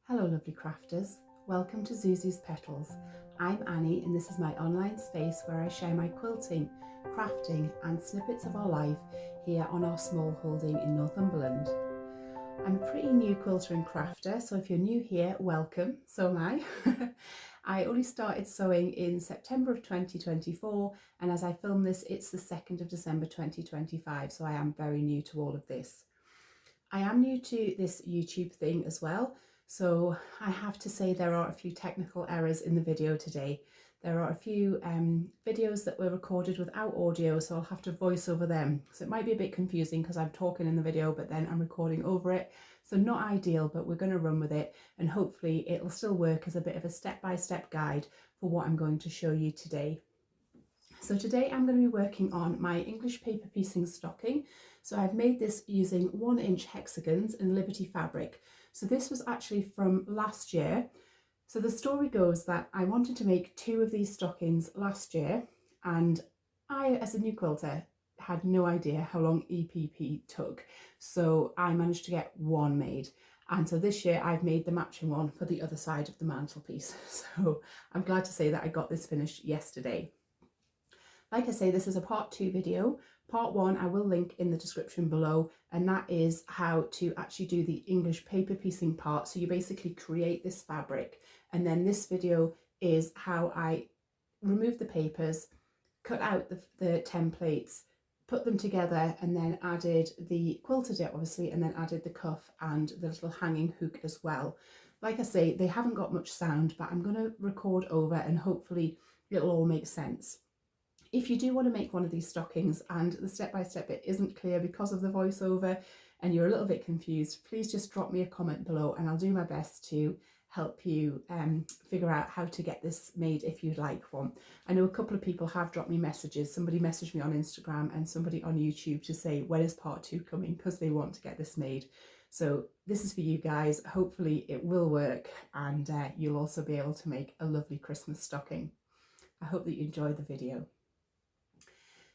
Hello lovely crafters, welcome to Zuzu's Petals. I'm Annie and this is my online space where I share my quilting, crafting and snippets of our life here on our small holding in Northumberland. I'm a pretty new quilter and crafter, so if you're new here, welcome, so am I. I only started sewing in September of 2024 and as I film this it's the 2nd of December 2025, so I am very new to all of this. I am new to this YouTube thing as well, so I have to say there are a few technical errors in the video today. There are a few videos that were recorded without audio, so I'll have to voice over them. So it might be a bit confusing because I'm talking in the video but then I'm recording over it. So not ideal, but we're going to run with it and hopefully it'll still work as a bit of a step-by-step guide for what I'm going to show you today. So today I'm going to be working on my English paper piecing stocking. So I've made this using 1-inch hexagons in Liberty fabric. So this was actually from last year. So the story goes that I wanted to make 2 of these stockings last year and I, as a new quilter, had no idea how long EPP took. So I managed to get 1 made. And so this year I've made the matching one for the other side of the mantelpiece. So I'm glad to say that I got this finished yesterday. Like I say, this is a part 2 video. Part 1 I will link in the description below, and that is how to actually do the English paper piecing part. So you basically create this fabric, and then this video is how I removed the papers, cut out the templates, put them together, and then added the quilted it obviously, and then added the cuff and the little hanging hook as well. Like I say, they haven't got much sound, but I'm going to record over and hopefully it'll all make sense. If you do want to make one of these stockings and the step-by-step bit isn't clear because of the voiceover and you're a little bit confused, please just drop me a comment below and I'll do my best to help you figure out how to get this made if you'd like one. I know a couple of people have dropped me messages. Somebody messaged me on Instagram and somebody on YouTube to say when is part 2 coming because they want to get this made. So this is for you guys. Hopefully it will work and you'll also be able to make a lovely Christmas stocking. I hope that you enjoy the video.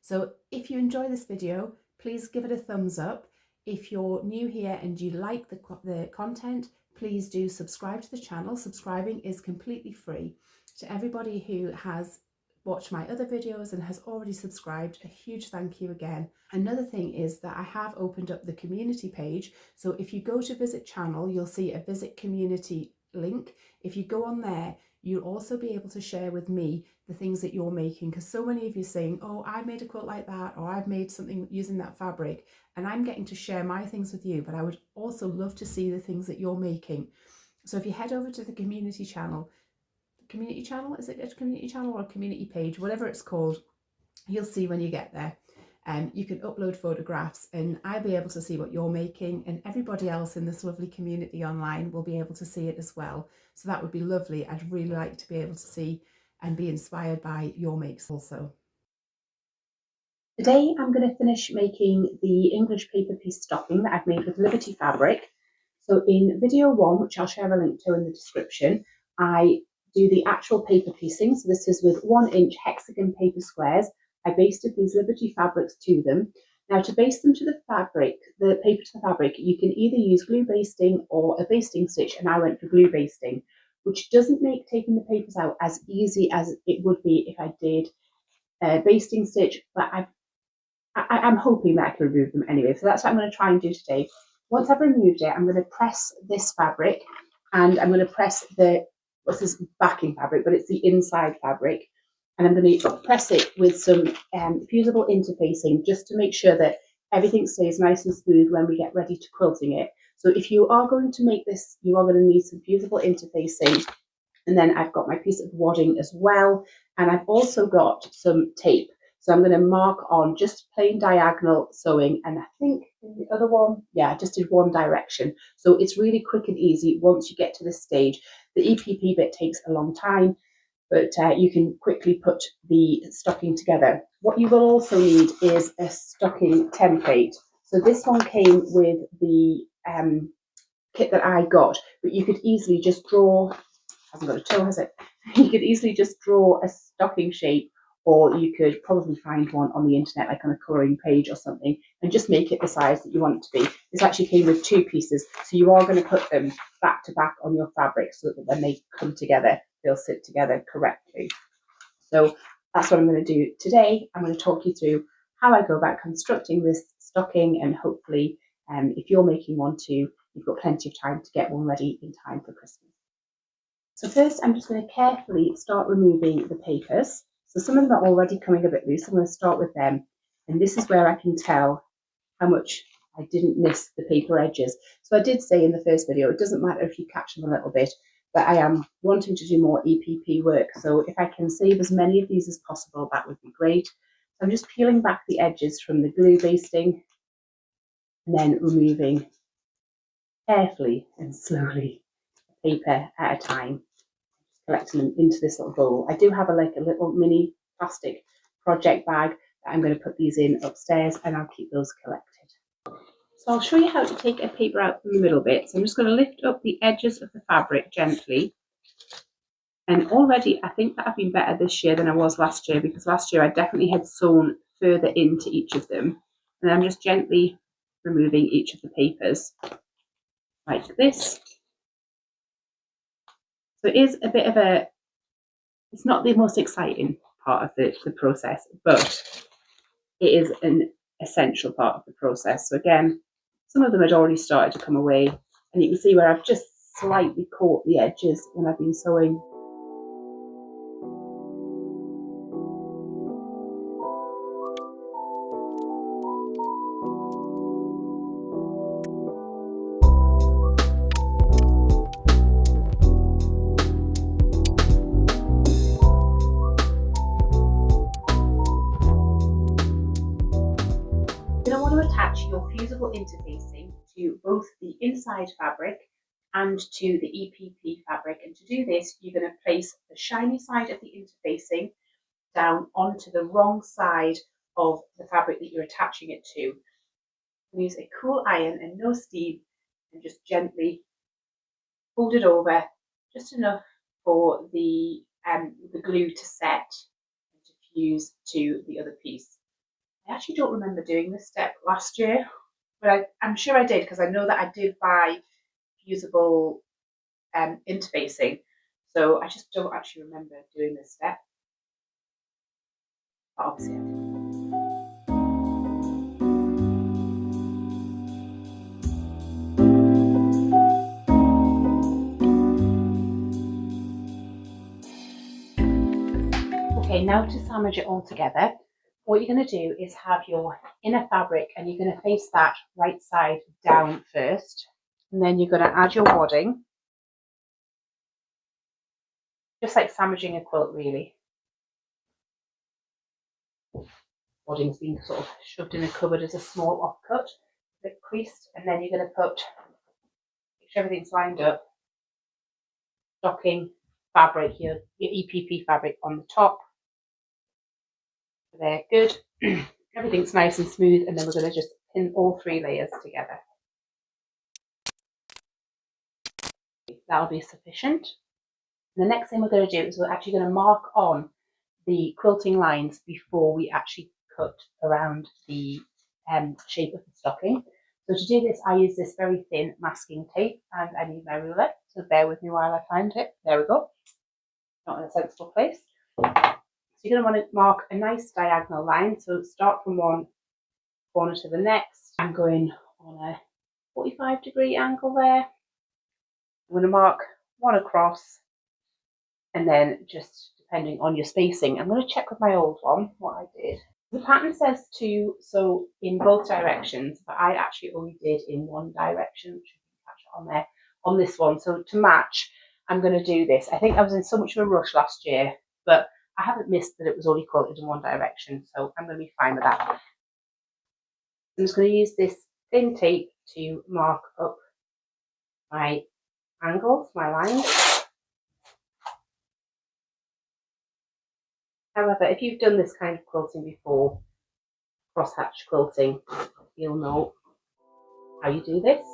So if you enjoy this video, please give it a thumbs up. If you're new here and you like the content, please do subscribe to the channel. Subscribing is completely free. To everybody who has watched my other videos and has already subscribed, a huge thank you again. Another thing is that I have opened up the community page. So if you go to visit channel, you'll see a visit community link. If you go on there, you'll also be able to share with me the things that you're making, because so many of you are saying, oh, I've made a quilt like that, or I've made something using that fabric, and I'm getting to share my things with you, but I would also love to see the things that you're making. So if you head over to the community channel, is it a community channel or a community page, whatever it's called, you'll see when you get there. You can upload photographs and I'll be able to see what you're making, and everybody else in this lovely community online will be able to see it as well. So that would be lovely. I'd really like to be able to see and be inspired by your makes also. Today I'm going to finish making the English paper piece stocking that I've made with Liberty fabric. So in video 1, which I'll share a link to in the description, I do the actual paper piecing. So this is with 1-inch hexagon paper squares. I basted these Liberty fabrics to them. Now to baste them to the fabric, the paper to the fabric, you can either use glue basting or a basting stitch, and I went for glue basting, which doesn't make taking the papers out as easy as it would be if I did a basting stitch, but I'm hoping that I can remove them anyway. So that's what I'm going to try and do today. Once I've removed it, I'm going to press this fabric, and I'm going to press what's this backing fabric, but it's the inside fabric. And I'm going to press it with some fusible interfacing just to make sure that everything stays nice and smooth when we get ready to quilting it. So if you are going to make this, you are going to need some fusible interfacing. And then I've got my piece of wadding as well. And I've also got some tape. So I'm going to mark on just plain diagonal sewing. And I think the other one, yeah, I just did one direction. So it's really quick and easy once you get to this stage. The EPP bit takes a long time, but you can quickly put the stocking together. What you will also need is a stocking template. So this one came with the kit that I got, but you could easily just draw, hasn't got a toe, has it? You could easily just draw a stocking shape or you could probably find one on the internet, like on a colouring page or something, and just make it the size that you want it to be. This actually came with 2 pieces, so you are going to put them back to back on your fabric so that when they come together, they'll sit together correctly. So that's what I'm going to do today. I'm going to talk you through how I go about constructing this stocking, and hopefully if you're making one too, you've got plenty of time to get one ready in time for Christmas. So first, I'm just going to carefully start removing the papers. So some of them are already coming a bit loose. I'm going to start with them. And this is where I can tell how much I didn't miss the paper edges. So I did say in the first video, it doesn't matter if you catch them a little bit, but I am wanting to do more EPP work. So if I can save as many of these as possible, that would be great. So I'm just peeling back the edges from the glue basting and then removing carefully and slowly, paper at a time, collecting them into this little bowl. I do have a little mini plastic project bag that I'm going to put these in upstairs, and I'll keep those collected. So I'll show you how to take a paper out from the middle bit. So I'm just going to lift up the edges of the fabric gently. And already I think that I've been better this year than I was last year, because last year I definitely had sewn further into each of them. And I'm just gently removing each of the papers like this. So it is a bit of it's not the most exciting part of the process, but it is an essential part of the process. So again, some of them had already started to come away, and you can see where I've just slightly caught the edges when I've been sewing. You're going to want to attach your fusible interfacing to both the inside fabric and to the EPP fabric. And to do this, you're going to place the shiny side of the interfacing down onto the wrong side of the fabric that you're attaching it to. Use a cool iron and no steam, and just gently fold it over just enough for the glue to set and to fuse to the other piece. I actually don't remember doing this step last year, but I'm sure I did, because I know that I did buy fusible interfacing, so I just don't actually remember doing this step, but obviously I did. Okay, now to sandwich it all together, what you're going to do is have your inner fabric, and you're going to face that right side down first, and then you're going to add your wadding, just like sandwiching a quilt really. Wadding's been sort of shoved in a cupboard as a small offcut, a bit creased, and then you're going to put, make sure everything's lined up, stocking fabric, your EPP fabric on the top. There, good. Everything's nice and smooth, and then we're going to just pin all 3 layers together. That'll be sufficient. And the next thing we're going to do is we're actually going to mark on the quilting lines before we actually cut around the shape of the stocking. So to do this, I use this very thin masking tape, and I need my ruler, so bear with me while I find it. There we go. Not in a sensible place. So you're going to want to mark a nice diagonal line. So start from one corner to the next. I'm going on a 45-degree angle there. I'm going to mark one across, and then just depending on your spacing, I'm going to check with my old one what I did. The pattern says to sew in both directions, but I actually only did in one direction, which you can catch on there on this one. So to match, I'm going to do this. I think I was in so much of a rush last year, but I haven't missed that it was only quilted in one direction, so I'm going to be fine with that. I'm just going to use this thin tape to mark up my angles, my lines. However, if you've done this kind of quilting before, crosshatch quilting, you'll know how you do this.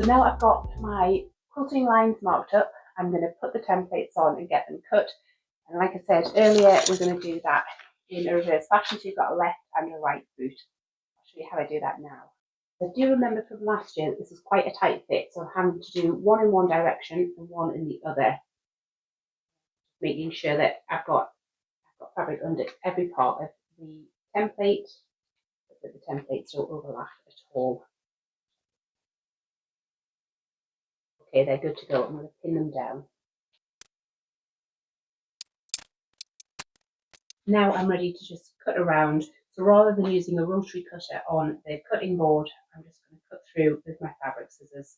now I've got my quilting lines marked up, I'm going to put the templates on and get them cut. And like I said earlier, we're going to do that in a reverse fashion, so you've got a left and a right boot. I'll show you how I do that now. I do remember from last year that this is quite a tight fit, so I'm having to do one in one direction and one in the other, making sure that I've got fabric under every part of the template, so that the templates don't overlap at all. Okay, they're good to go. I'm going to pin them down. Now I'm ready to just cut around. So rather than using a rotary cutter on the cutting board, I'm just going to cut through with my fabric scissors.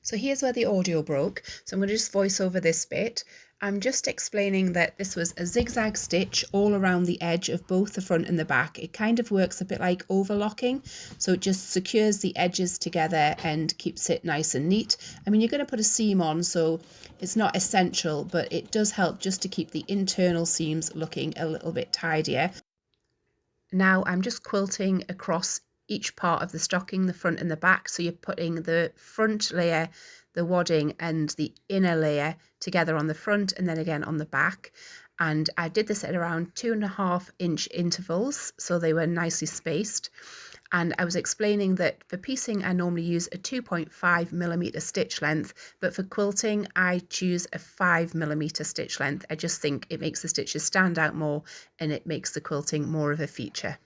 So here's where the audio broke. So I'm going to just voice over this bit. I'm just explaining that this was a zigzag stitch all around the edge of both the front and the back. It kind of works a bit like overlocking. So it just secures the edges together and keeps it nice and neat. I mean, you're going to put a seam on, so it's not essential, but it does help just to keep the internal seams looking a little bit tidier. Now I'm just quilting across each part of the stocking, the front and the back. So you're putting the front layer, the wadding and the inner layer together on the front and then again on the back. And I did this at around 2.5 inch intervals, so they were nicely spaced. And I was explaining that for piecing, I normally use a 2.5mm stitch length, but for quilting, I choose a 5mm stitch length. I just think it makes the stitches stand out more and it makes the quilting more of a feature.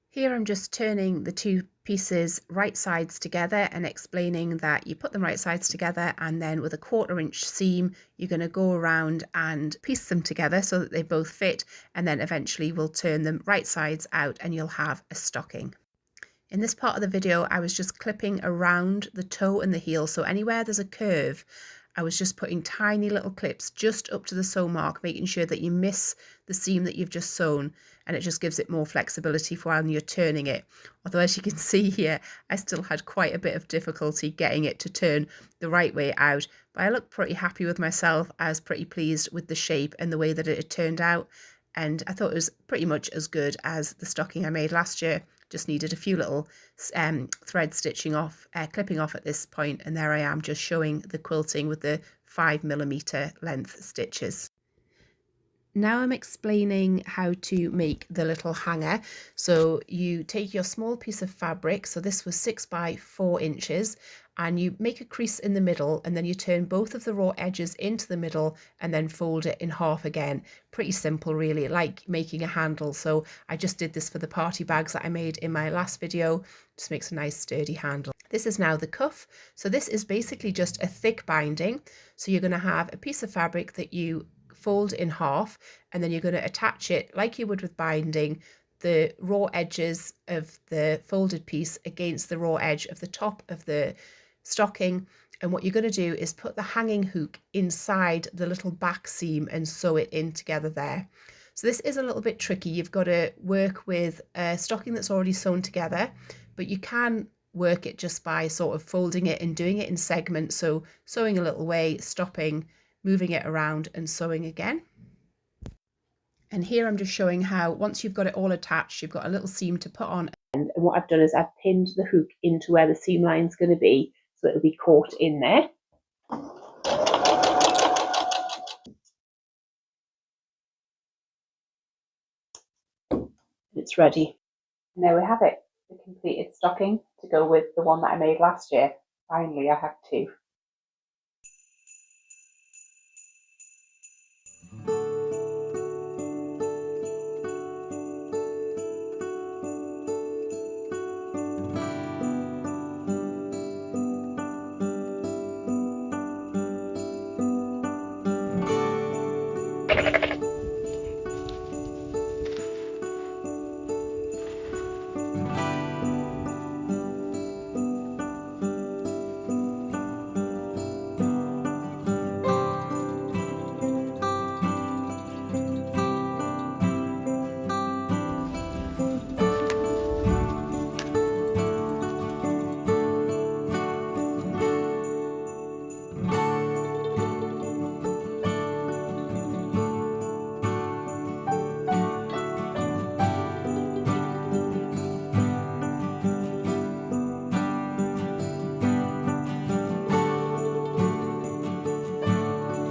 Here I'm just turning the two pieces right sides together and explaining that you put them right sides together and then with a 1/4 inch seam you're going to go around and piece them together so that they both fit, and then eventually we'll turn them right sides out and you'll have a stocking. In this part of the video I was just clipping around the toe and the heel, so anywhere there's a curve I was just putting tiny little clips just up to the sew mark, making sure that you miss the seam that you've just sewn, and it just gives it more flexibility for when you're turning it. Although as you can see here, I still had quite a bit of difficulty getting it to turn the right way out, but I look pretty happy with myself. I was pretty pleased with the shape and the way that it had turned out, and I thought it was pretty much as good as the stocking I made last year. Just needed a few little thread stitching off, clipping off at this point, and there I am just showing the quilting with the 5mm length stitches. Now I'm explaining how to make the little hanger. So you take your small piece of fabric, so this was 6 by 4 inches, and you make a crease in the middle and then you turn both of the raw edges into the middle and then fold it in half again. Pretty simple really, like making a handle. So I just did this for the party bags that I made in my last video. Just makes a nice sturdy handle. This is now the cuff. So this is basically just a thick binding. So you're going to have a piece of fabric that you fold in half, and then you're going to attach it like you would with binding, the raw edges of the folded piece against the raw edge of the top of the stocking. And what you're going to do is put the hanging hook inside the little back seam and sew it in together there. So this is a little bit tricky. You've got to work with a stocking that's already sewn together, but you can work it just by sort of folding it and doing it in segments. So sewing a little way, stopping, moving it around and sewing again. And here I'm just showing how once you've got it all attached, you've got a little seam to put on. And what I've done is I've pinned the hook into where the seam line's going to be, so it'll be caught in there. It's ready. And there we have it, the completed stocking to go with the one that I made last year. Finally, I have two.